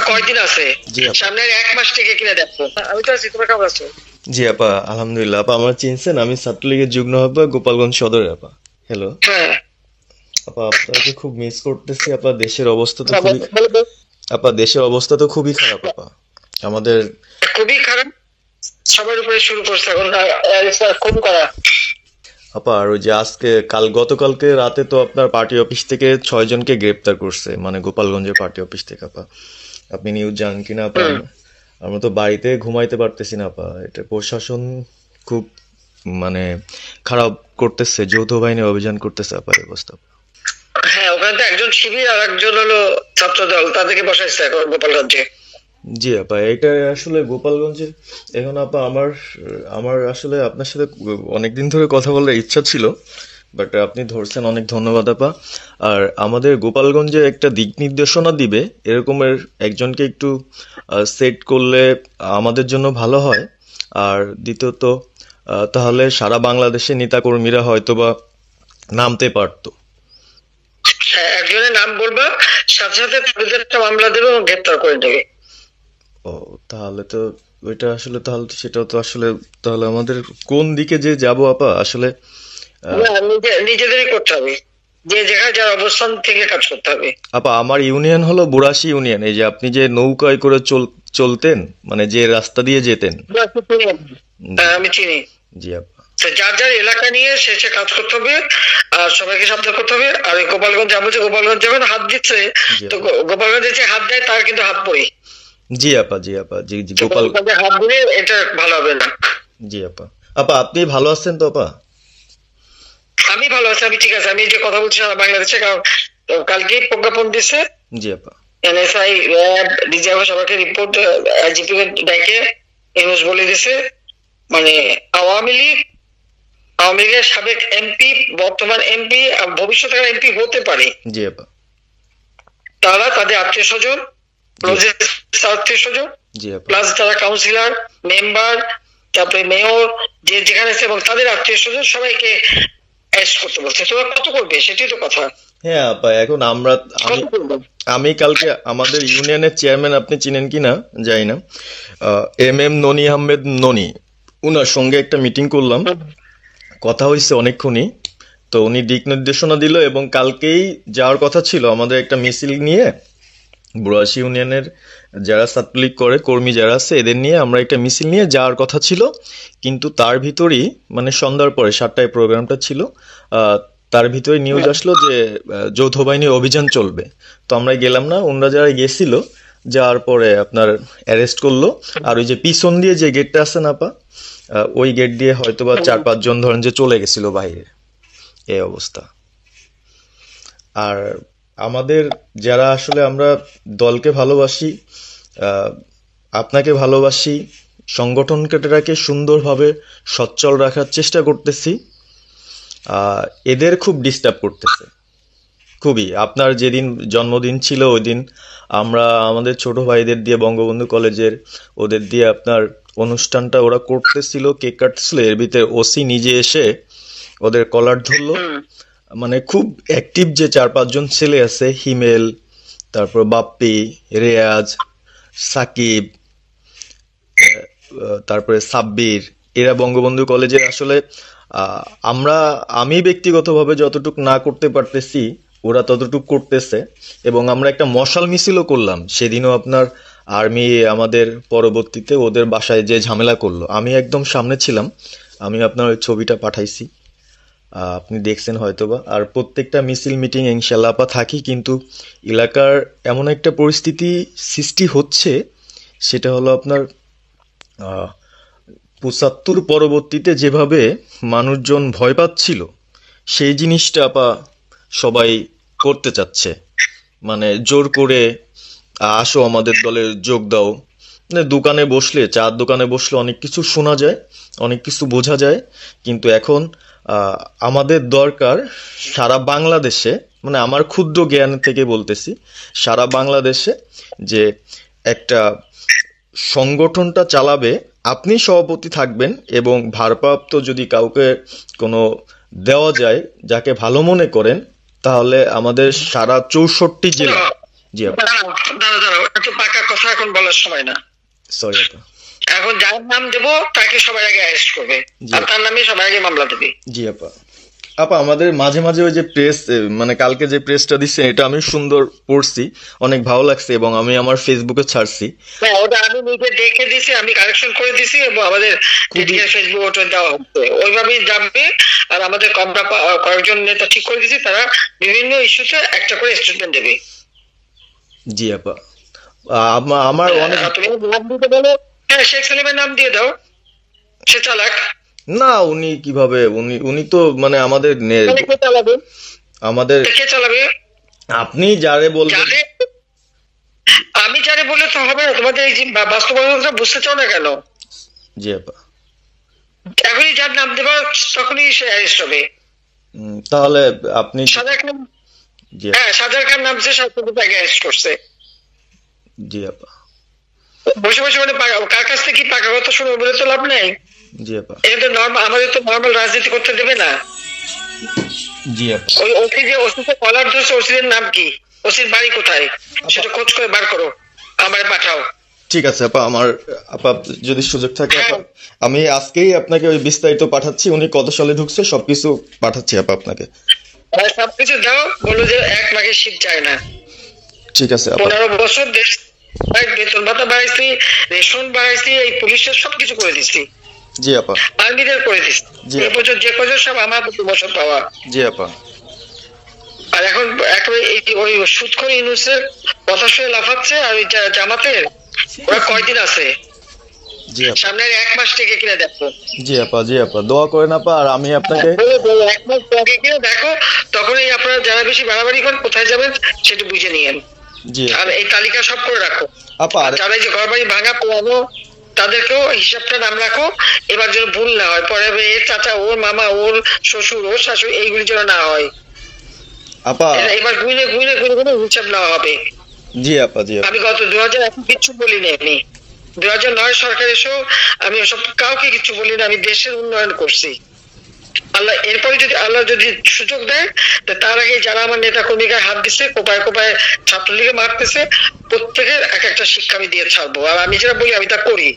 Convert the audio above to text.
কয়দিন আছে, জি আপা। সামনের 1 মাস থেকে কিনা দেখো। আমি তো আছি, তোমরা কেমন আছো? জি আপা, আলহামদুলিল্লাহ। আপা আমার চিনছেন, আমি ছাত্রলীগের যুগ্ম আহ্বায়ক গোপালগঞ্জ সদরে আপা। হ্যালো হ্যাঁ, আপা, আপনাকে খুব মিস করতেছি আপা। দেশের অবস্থা তো খুবই, বলো বলো, বলো। আপা দেশের অবস্থা তো খুবই খারাপ আপা। আমাদের খুবই খারাপ, সবার উপরে শুরু করছে এখন খুন করা। আপা, আর ওই যে আজকে গতকালকে রাতে তো আপনার পার্টি অফিস থেকে 6 জনকে গ্রেপ্তার করছে, মানে গোপালগঞ্জের পার্টি অফিস থেকে আপা। আপনি নিউজ জানেন কিনা আপা? হুম। আমরা তো বাড়িতে ঘুমাইতে পারতেছি না আপা। এটা প্রশাসন খুব মানে খারাপ করতেছে, যৌথ বাহিনী অভিযান করতেছে আপা, এই অবস্থা। হ্যাঁ, ওখানে তো একজন শিবির আর একজন হলো ছাত্র দল, তাদেরকে বসাইছে এখন গোপালগঞ্জে। জি আপা, এটা আসলে গোপালগঞ্জে এখন আপা আমার আমার আসলে আপনার সাথে অনেকদিন ধরে কথা বলার ইচ্ছা ছিল, বাট আপনি ধরছেন, অনেক ধন্যবাদ আপা। আর আমাদের গোপালগঞ্জে একটা দিক নির্দেশনা দিবে এরকমের একজনকে একটু সেট করলে আমাদের জন্য ভালো হয়। আর দ্বিতীয়ত তাহলে সারা বাংলাদেশে নেতাকর্মীরা হয়তোবা নামতে পারতো। হ্যাঁ, একজনের নাম বলবা, সাথে সাথে তাদের একটা মামলা দেবে এবং গ্রেপ্তার করে নেবে। ও, তাহলে তো ওইটা আসলে, তাহলে তো সেটাও তো আসলে, তাহলে আমাদের কোন দিকে যে যাব আপা আসলে। না, নিজেদেরই করতে হবে, যে যেখানে যার অবস্থান থেকে কাজ করতে হবে। আপা আমার ইউনিয়ন হলো বুড়াশি ইউনিয়ন। এই যে আপনি যে নৌকায় করে চলতেন, মানে যে রাস্তা দিয়ে যেতেন। জি, হ্যাঁ, আমি চিনি। জি আপা। তো যার যার এলাকা নিয়ে সে সে কাজ করতে হবে, আর সবাইকে সাবধান করতে হবে। আর ওই গোপালগঞ্জ যাবো, যে গোপালগঞ্জ যাবেন হাত দিচ্ছে, জি তো আপা। গোপালগঞ্জে যে হাত দেয় তার কিন্তু হাত পড়ে। জি আপা, জি আপা, জি জি তো গোপাল। গোপালগঞ্জে হাত দিলে এটা ভালো হবে না। জি আপা। আপা আপনি ভালো আছেন তো আপা? আমি ভালো আছি, আমি ঠিক আছে। আমি এই যে কথা বলছি সারা বাংলাদেশে, কারণ কালকেই প্রজ্ঞাপন দিছে জি আপা। এনএসআই, র্যাব, ডিজিএফ সবাইকে রিপোর্ট, আইজিপি ডেকে এনএস বলে দিছে, মানে আওয়ামী লীগ, আওয়ামী লীগের সাবেক এমপি, বর্তমান এমপি, ভবিষ্যতে এমপি হতে পারে, জি আপা। তারা তাদের আত্মীয় স্বজন, জি আত্মীয় স্বজন, জি আপা। প্লাস যারা কাউন্সিলর, মেম্বার, তারপরে মেয়র, যে যেখানে আছে, এবং তাদের আত্মীয় স্বজন সবাইকে অ্যারেস্ট করতে বলছে। তোমরা কত করবে সেটাই তো কথা। হ্যাঁ আপা, এখন আমরা, আমি কত করবে? আমি কালকে আমাদের ইউনিয়নের চেয়ারম্যান, আপনি চিনেন কি না জানি না, এম ননি আহমেদ ননি, উনার সঙ্গে একটা মিটিং করলাম, কথা হয়েছে অনেকক্ষণই। তো উনি দিক নির্দেশনা দিল এবং কালকেই যাওয়ার কথা ছিল আমাদের একটা মিছিল নিয়ে, বুড়াশি ইউনিয়নের যারা ছাত্রলীগ করে কর্মী যারা আছে এদের নিয়ে আমরা একটা মিছিল নিয়ে যাওয়ার কথা ছিল। কিন্তু তার ভিতরেই, মানে সন্ধ্যার পরে 7টায় প্রোগ্রামটা ছিল, তার ভিতরে নিউজ আসলো যে যৌথ বাহিনী অভিযান চলবে। তো আমরা গেলাম না, ওনারা যারা গেছিল যাওয়ার পরে আপনার অ্যারেস্ট করলো। আর ওই যে পিছন দিয়ে যে গেটটা আছে না আপা, ওই গেট দিয়ে হয়তোবা 4-5 জন ধরেন যে চলে গেছিল বাইরে, এই অবস্থা। আর আমাদের যারা আসলে আমরা দলকে ভালোবাসি, আহ, আপনাকে ভালোবাসি, সংগঠনটাকে সুন্দরভাবে সচ্ছল রাখার চেষ্টা করতেছি, এদের খুব ডিস্টার্ব করতেছে খুবই। আপনার যেদিন জন্মদিন ছিল ওই দিন আমরা আমাদের ছোট ভাইদের দিয়ে, বঙ্গবন্ধু কলেজের ওদের দিয়ে আপনার অনুষ্ঠানটা ওরা করতেছিল, কেক কাটছিল, এর ভিতরে ওসি নিজে এসে ওদের কলার ধরলো। মানে খুব অ্যাক্টিভ যে 4-5 জন ছেলে আছে, হিমেল, তারপর বাপ্পি, রেয়াজ, সাকিব, তারপরে সাব্বির, এরা বঙ্গবন্ধু কলেজের আসলে আহ, আমরা আমি ব্যক্তিগতভাবে যতটুক না করতে পারতেছি ওরা ততটুক করতেছে। এবং আমরা একটা মশাল মিছিলও করলাম সেদিনও আপনার। আর্মি আমাদের পরবর্তীতে ওদের বাসায় যে ঝামেলা করলো, আমি একদম সামনে ছিলাম, আমি আপনার ওই ছবিটা পাঠাইছি, আপনি দেখছেন হয়তোবা। আর প্রত্যেকটা মিছিল মিটিং ইনশাল্লাহ আপা থাকি, কিন্তু এলাকার এমন একটা পরিস্থিতি সৃষ্টি হচ্ছে, সেটা হলো আপনার 75 পরবর্তীতে যেভাবে মানুষজন ভয় পাচ্ছিল, সেই জিনিসটা আপা সবাই করতে চাচ্ছে, মানে জোর করে আসো আমাদের দলে যোগ দাও। মানে দোকানে বসলে, চার দোকানে বসলে অনেক কিছু শোনা যায়, অনেক কিছু বোঝা যায়। কিন্তু এখন আহ, আমাদের দরকার সারা বাংলাদেশে, মানে আমার ক্ষুদ্র জ্ঞান থেকে বলতেছি, সারা বাংলাদেশে যে একটা সংগঠনটা চালাবে, আপনি সভাপতি থাকবেন এবং ভারপ্রাপ্ত যদি কাউকে কোনো দেওয়া যায় যাকে ভালো মনে করেন, তাহলে আমাদের সারা 64 জেলা, জি আপা, দাঁড়াও একটু পাকা কথা এখন বলার সময় না। সরি আপা। এখন যার নাম দেবো তাকে সবাই আগে অ্যারেস্ট করবে, জি। আর তার নামে সবাই আগে মামলা দেবে। জি আপা। আপা আমাদের মাঝে মাঝে ওই যে প্রেস, মানে কালকে যে প্রেসটা দিচ্ছে এটা আমি সুন্দর পড়ছি, অনেক ভালো লাগছে এবং আমি আমার ফেসবুকে ছাড়ছি। হ্যাঁ, ওটা আমি নিজে দেখে দিছি, আমি কারেকশন করে দিছি এবং আমাদের ফেসবুক ওটা দেওয়া হচ্ছে, ওইভাবেই যাবে। আর আমাদের কয়েকজন নেতা ঠিক করে দিছি, তারা বিভিন্ন ইস্যুতে একটা করে স্টেটমেন্ট দেবে। জি আপা। আমার অনেক, তুমি নাম দিতে বলো, হ্যাঁ শেখ সালিমের নাম দিয়ে দাও, সে চালাক। না উনি কিভাবে, উনি উনি তো মানে আমাদের তাহলে কে চালাবে? আমাদের, কে চালাবে? আপনি যারে বলবেন। যারে আমি যারে বললে তো হবে না, তোমাদের এই যে বাস্তবতা বুঝতে চাও না কেন? জি আপা। এখনই যার নাম দেবা তখনই সে অ্যারেস্ট হবে। তাহলে আপনি, সাজার খান, জি হ্যাঁ সাজার খান নামছে, সাজার তাকে অ্যারেস্ট করছে। জি আপা। বসে বসে মানে কার কাছ থেকে কি পাকা কথা শুনে বলে তো লাভ নেই। জি আপা। এটা তো নর্মাল, আমাদের তো নর্মাল রাজনীতি করতে দেবে না। জি আপা। ওই ওসি যে ওসিতে কলার ধরছে, ওসির নাম কি, ওসির বাড়ি কোথায়, সেটা খোঁজ করে বার করো, আমার পাঠাও। ঠিক আছে আপা, আমার আপা যদি সুযোগ থাকে আপা, আমি আজকেই আপনাকে ওই বিস্তারিত পাঠাচ্ছি, উনি কত সালে ঢুকছে সবকিছু পাঠাচ্ছি আপা আপনাকে। সবকিছু দাও, বলো যে 1 মাঘের শীত চায় না। ঠিক আছে আপা। 15 বছর দেশ বেতন ভাতা বাড়াইছি, রেশন বাড়াইছি, এই পুলিশের সবকিছু করে দিচ্ছি, জি আপা। আর্মিদের করে দিচ্ছি, জি। এই বছর যে বছর সব আমার 2 বছর পাওয়া। জি আপা। আর এখন একেবারে এই ওই সুদখোর ইউনূসের কথা শুনে লাফাচ্ছে, আর ওই জামাতের ওরা কয়দিন আছে, জি আপা। সামনের 1 মাস থেকে কিনে দেখো। জি আপা। জি আপা, দোয়া করেন আপা, আর আমি আপনাকে, 1 মাস আগে কিনে দেখো, তখনই আপনারা যারা বেশি বাড়াবাড়ি করেন কোথায় যাবেন সেটা বুঝে নিয়েন। জি আর এই তালিকা সব করে রাখো। আপা। আর যারা এই যে ঘর বাড়ি ভাঙা পোড়ানো, তাদেরকেও হিসাবটা নাম রাখো, এবার যেন ভুল না হয়, পরে এর চাচা, ওর মামা, ওর শ্বশুর, ওর শাশুড়ি, এইগুলি যেন না হয়। আপা। এবার গুনে গুনে গুনে গুনে হিসাব নেওয়া হবে। জি আপা। জি আপা। আমি গত 2001 কিচ্ছু বলিনি, আমি 2009 সরকার এসেও আমি ওসব কাউকে কিছু বলিনি, আমি দেশের উন্নয়ন করছি। আল্লাহ এরপরে যদি আল্লাহ যদি সুযোগ দেয়, তার আগে যারা আমার নেতা কর্মীকে হাত দিচ্ছে, কোপায় কোপায় ছাত্রলীগে মারতেছে, প্রত্যেকের এক একটা শিক্ষা আমি দিয়ে ছাড়বো। আর আমি যেটা বলি আমি তা করি।